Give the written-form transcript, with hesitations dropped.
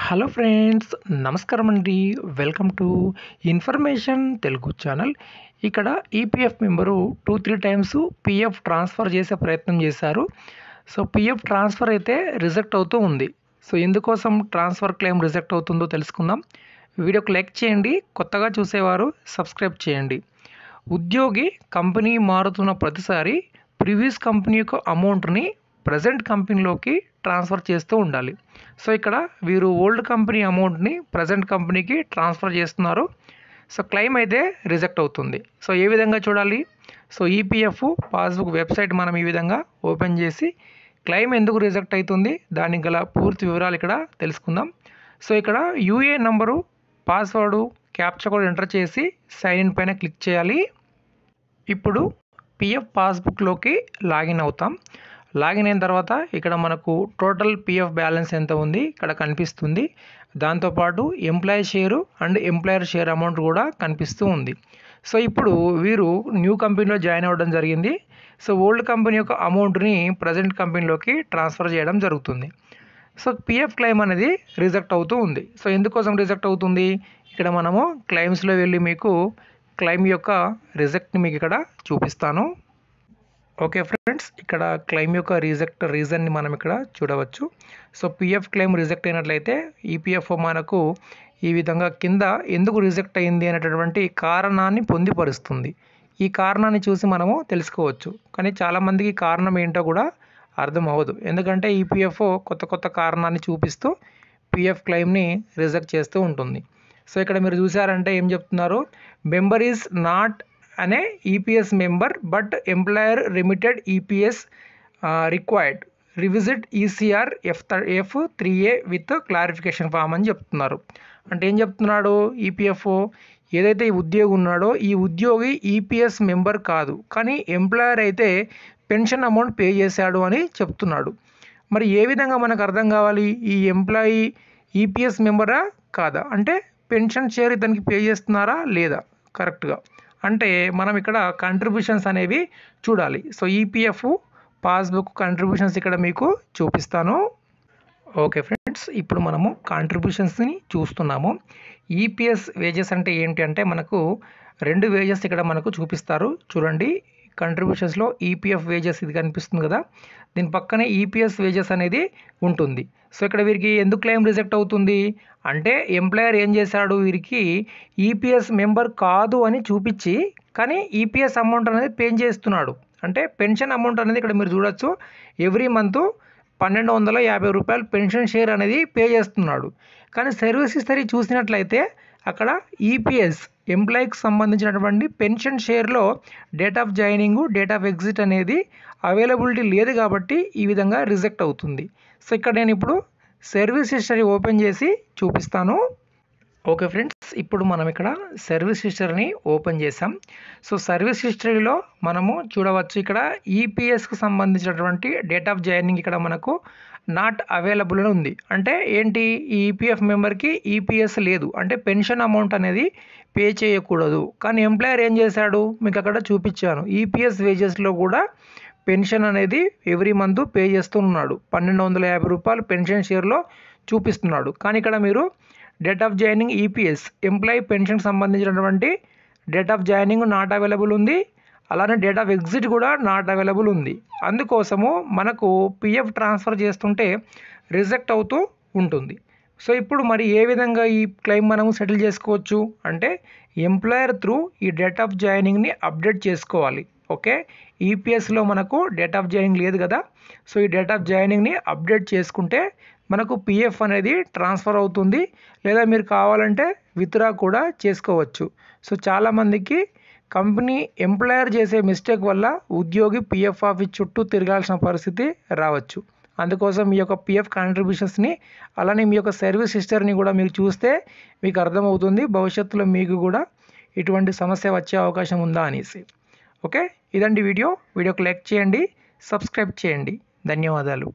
Hello friends, నమస్కారం అండి. Welcome to information Telugu channel. ఇక్కడ EPF member 2-3 times PF transfer చేసే ప్రయత్నం చేశారు. సో పీఎఫ్ ట్రాన్స్ఫర్ అయితే రిజెక్ట్ అవుతూ ఉంది. సో ఎందుకోసం ట్రాన్స్ఫర్ క్లెయిమ్ రిజెక్ట్ అవుతుందో తెలుసుకుందాం. వీడియోకి లైక్ చేయండి, కొత్తగా చూసేవారు సబ్స్క్రైబ్ చేయండి. ఉద్యోగి కంపెనీ మారుతున్న ప్రతిసారి ప్రీవియస్ కంపెనీ యొక్క అమౌంట్ని ప్రజెంట్ కంపెనీలోకి ట్రాన్స్ఫర్ చేస్తూ ఉండాలి. సో ఇక్కడ వీరు ఓల్డ్ కంపెనీ అమౌంట్ని ప్రజెంట్ కంపెనీకి ట్రాన్స్ఫర్ చేస్తున్నారు. సో క్లెయిమ్ అయితే రిజెక్ట్ అవుతుంది. సో ఏ విధంగా చూడాలి? సో ఈపీఎఫ్ పాస్బుక్ వెబ్సైట్ మనం ఈ విధంగా ఓపెన్ చేసి క్లెయిమ్ ఎందుకు రిజెక్ట్ అవుతుంది దానికి గల పూర్తి వివరాలు ఇక్కడ తెలుసుకుందాం. సో ఇక్కడ U A number, password, captcha code enter చేసి సైన్ ఇన్ పైన క్లిక్ చేయాలి. ఇప్పుడు పిఎఫ్ పాస్బుక్లోకి లాగిన్ అవుతాం. లాగిన్ అయిన తర్వాత ఇక్కడ మనకు టోటల్ పిఎఫ్ బ్యాలెన్స్ ఎంత ఉంది ఇక్కడ కనిపిస్తుంది. దాంతోపాటు employee share and employer share amount కూడా కనిపిస్తూ ఉంది. సో ఇప్పుడు వీరు న్యూ కంపెనీలో జాయిన్ అవ్వడం జరిగింది. సో ఓల్డ్ కంపెనీ యొక్క అమౌంట్ని ప్రజెంట్ కంపెనీలోకి ట్రాన్స్ఫర్ చేయడం జరుగుతుంది. సో పిఎఫ్ క్లెయిమ్ అనేది రిజెక్ట్ అవుతూ ఉంది. సో ఎందుకోసం రిజెక్ట్ అవుతుంది? ఇక్కడ మనము క్లెయిమ్స్లో వెళ్ళి మీకు క్లెయిమ్ యొక్క రిజెక్ట్ని మీకు ఇక్కడ చూపిస్తాను. ఓకే ఫ్రెండ్స్, ఇక్కడ క్లెయిమ్ యొక్క రీజన్ని మనం ఇక్కడ చూడవచ్చు. సో పిఎఫ్ క్లెయిమ్ రిజెక్ట్ అయినట్లయితే ఈపీఎఫ్ఓ మనకు ఈ విధంగా కింద ఎందుకు రిజెక్ట్ అయింది అనేటటువంటి కారణాన్ని పొందుపరుస్తుంది. ఈ కారణాన్ని చూసి మనము తెలుసుకోవచ్చు. కానీ చాలామందికి కారణం ఏంటో కూడా అర్థం అవ్వదు. ఎందుకంటే ఈపీఎఫ్ఓ కొత్త కారణాన్ని చూపిస్తూ పిఎఫ్ క్లెయిమ్ని రిజెక్ట్ చేస్తూ ఉంటుంది. సో ఇక్కడ మీరు చూసారంటే ఏం చెప్తున్నారు? మెంబర్ ఈజ్ నాట్ అనే EPS member but employer remitted EPS required revisit ECR F3A with clarification form అని చెప్తున్నారు. అంటే ఏం చెప్తున్నాడు ఈపీఎఫ్ఓ? ఏదైతే ఈ ఉద్యోగి ఉన్నాడో ఈ ఉద్యోగి ఈపీఎస్ మెంబర్ కాదు, కానీ ఎంప్లాయర్ అయితే పెన్షన్ అమౌంట్ పే చేశాడు అని చెప్తున్నాడు. మరి ఏ విధంగా మనకు అర్థం కావాలి? ఈ ఎంప్లాయీ ఈపీఎస్ మెంబరా కాదా? అంటే పెన్షన్ షేర్ ఇతనికి పే చేస్తున్నారా లేదా కరెక్ట్గా? అంటే మనం ఇక్కడ కంట్రిబ్యూషన్స్ అనేవి చూడాలి. సో ఈపీఎఫ్ పాస్బుక్ కంట్రిబ్యూషన్స్ ఇక్కడ మీకు చూపిస్తాను. ఓకే ఫ్రెండ్స్, ఇప్పుడు మనము కాంట్రిబ్యూషన్స్ని చూస్తున్నాము. ఈపీఎస్ వేజెస్ అంటే ఏంటి అంటే మనకు 2 వేజెస్ ఇక్కడ మనకు చూపిస్తారు. చూడండి, కంట్రిబ్యూషన్స్లో ఈపీఎఫ్ వేజెస్ ఇది కనిపిస్తుంది కదా, దీని పక్కనే ఈపీఎస్ వేజెస్ అనేది ఉంటుంది. సో ఇక్కడ వీరికి ఎందుకు క్లెయిమ్ రిజెక్ట్ అవుతుంది అంటే ఎంప్లాయర్ ఏం చేశాడు, వీరికి ఈపీఎస్ మెంబర్ కాదు అని చూపించి కానీ ఈపీఎస్ అమౌంట్ అనేది పే చేస్తున్నాడు. అంటే పెన్షన్ అమౌంట్ అనేది ఇక్కడ మీరు చూడొచ్చు, ఎవ్రీ మంత్ 1250 రూపాయలు పెన్షన్ షేర్ అనేది పే చేస్తున్నాడు. కానీ సర్వీస్ హిస్టరీ చూసినట్లయితే అక్కడ ఈపీఎస్ ఎంప్లాయీకి సంబంధించినటువంటి పెన్షన్ షేర్లో date of joining, date of exit అనేది అవైలబిలిటీ లేదు కాబట్టి ఈ విధంగా రిజెక్ట్ అవుతుంది. సో ఇక్కడ నేను ఇప్పుడు సర్వీస్ హిస్టరీ ఓపెన్ చేసి చూపిస్తాను. ఓకే ఫ్రెండ్స్, ఇప్పుడు మనం ఇక్కడ సర్వీస్ హిస్టరీని ఓపెన్ చేసాం. సో సర్వీస్ హిస్టరీలో మనము చూడవచ్చు ఇక్కడ ఈపీఎస్కి సంబంధించినటువంటి డేట్ ఆఫ్ జాయినింగ్ ఇక్కడ మనకు నాట్ అవైలబుల్ అని ఉంది. అంటే ఏంటి? ఈ ఈపీఎఫ్ మెంబర్కి ఈపీఎస్ లేదు, అంటే పెన్షన్ అమౌంట్ అనేది పే చేయకూడదు. కానీ ఎంప్లాయర్ ఏం చేశాడు మీకు అక్కడ చూపించాను, ఈపీఎస్ వేజెస్లో కూడా పెన్షన్ అనేది ఎవ్రీ మంత్ పే చేస్తున్నాడు. 1250 రూపాయలు పెన్షన్ షేర్లో చూపిస్తున్నాడు. కానీ ఇక్కడ మీరు date of joining EPS employee పెన్షన్కి సంబంధించినటువంటి date of joining not available ఉంది, అలానే డేట్ ఆఫ్ ఎగ్జిట్ కూడా నాట్ అవైలబుల్ ఉంది. అందుకోసము మనకు పిఎఫ్ ట్రాన్స్ఫర్ చేస్తుంటే రిజెక్ట్ అవుతూ ఉంటుంది. సో ఇప్పుడు మరి ఏ విధంగా ఈ క్లెయిమ్ మనము సెటిల్ చేసుకోవచ్చు అంటే ఎంప్లాయర్ త్రూ ఈ డేట్ ఆఫ్ జాయినింగ్ని అప్డేట్ చేసుకోవాలి. ఓకే, ఈపీఎస్లో మనకు డేట్ ఆఫ్ జాయినింగ్ లేదు కదా, సో ఈ డేట్ ఆఫ్ జాయినింగ్ని అప్డేట్ చేసుకుంటే మనకు పిఎఫ్ అనేది ట్రాన్స్ఫర్ అవుతుంది. లేదా మీరు కావాలంటే విత్డ్రా కూడా చేసుకోవచ్చు. సో చాలామందికి కంపెనీ ఎంప్లాయర్ చేసే మిస్టేక్ వల్ల ఉద్యోగి పిఎఫ్ ఆఫీస్ చుట్టూ తిరగాల్సిన పరిస్థితి రావచ్చు. అందుకోసం మీ యొక్క పిఎఫ్ కాంట్రిబ్యూషన్స్ని అలానే మీ యొక్క సర్వీస్ హిస్టరీని కూడా మీరు చూస్తే మీకు అర్థమవుతుంది భవిష్యత్తులో మీకు కూడా ఇటువంటి సమస్య వచ్చే అవకాశం ఉందా అనేసి. ఓకే, ఇదండి వీడియోకి లైక్ చేయండి, సబ్స్క్రైబ్ చేయండి. ధన్యవాదాలు.